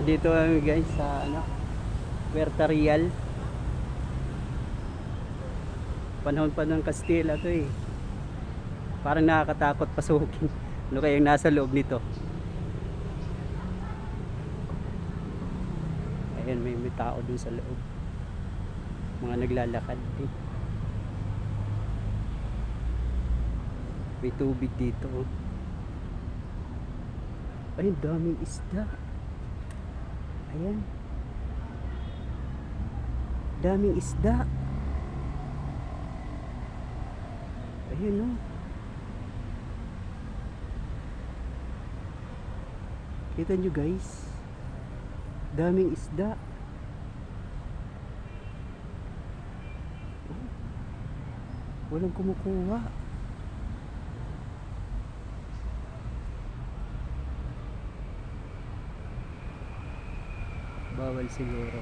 Dito kami guys sa ano, Puerto Real. Panahon pa ng Kastila to eh. Parang nakakatakot pasukin. Ano kayang nasa loob nito? Ayan, may tao dun sa loob. Mga naglalakad eh. May tubig dito oh. Ayun, daming isda. Ayan. Daming isda. Ayun oh. Kita nyo guys. Daming isda. Oh. Walang kumukuha. Bawal siguro.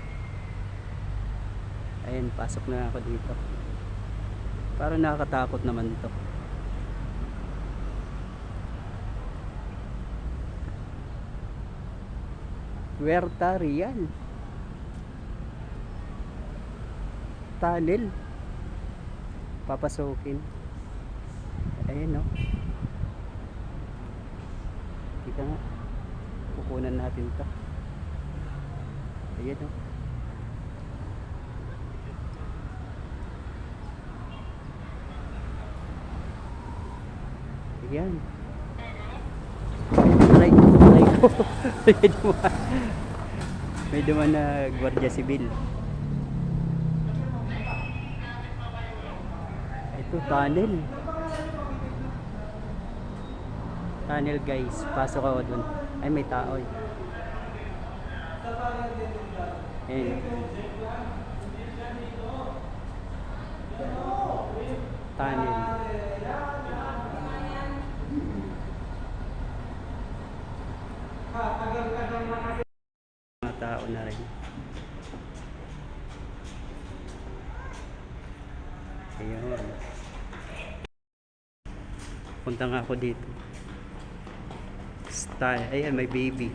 Ayan, pasok na ako dito. Parang nakakatakot naman to. Puerto Real. Tunnel. Papasukin. Ayan no. Kita nga. Kukunan natin to. Ayan no. Ayan. Aray ko. May duman na Guardia Civil. Ito, tunnel. Tunnel guys. Pasok ako dun. Ay, may tao eh. Ayan. Tunnel. Mga tao na rin. Ayun. Punta nga ako dito. Style. Ayan, may baby.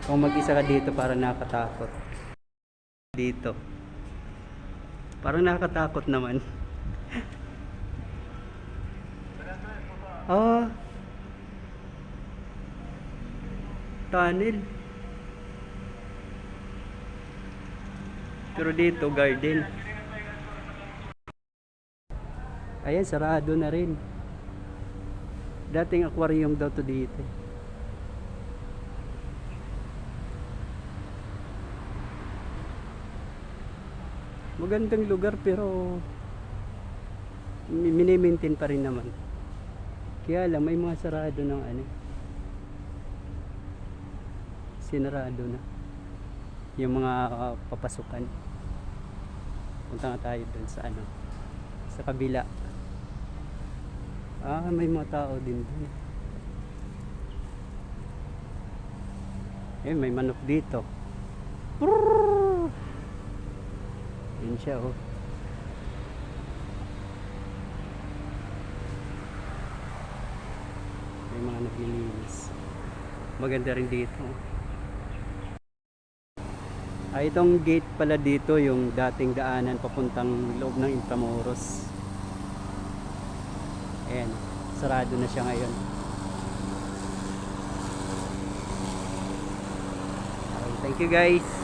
Kung mag-isa ka dito, parang nakakatakot. Dito. Parang nakakatakot naman. Oh. Tunnel. Pero dito, garden. Ayan, sarado na rin. Dating aquarium daw to dito. Magandang lugar pero mini-maintain pa rin naman. Kaya lang may mga sarado ng ano. Sinarado na. Yung mga papasukan. Punta nga tayo dun sa ano. Sa kabila. Ah, may mga tao din dun. Eh, may manok dito. Yun siya oh. May mga naglilinis. Maganda rin dito. Itong gate pala dito yung dating daanan papuntang loob ng Intramuros. Ayan, sarado na siya ngayon. Okay, thank you guys.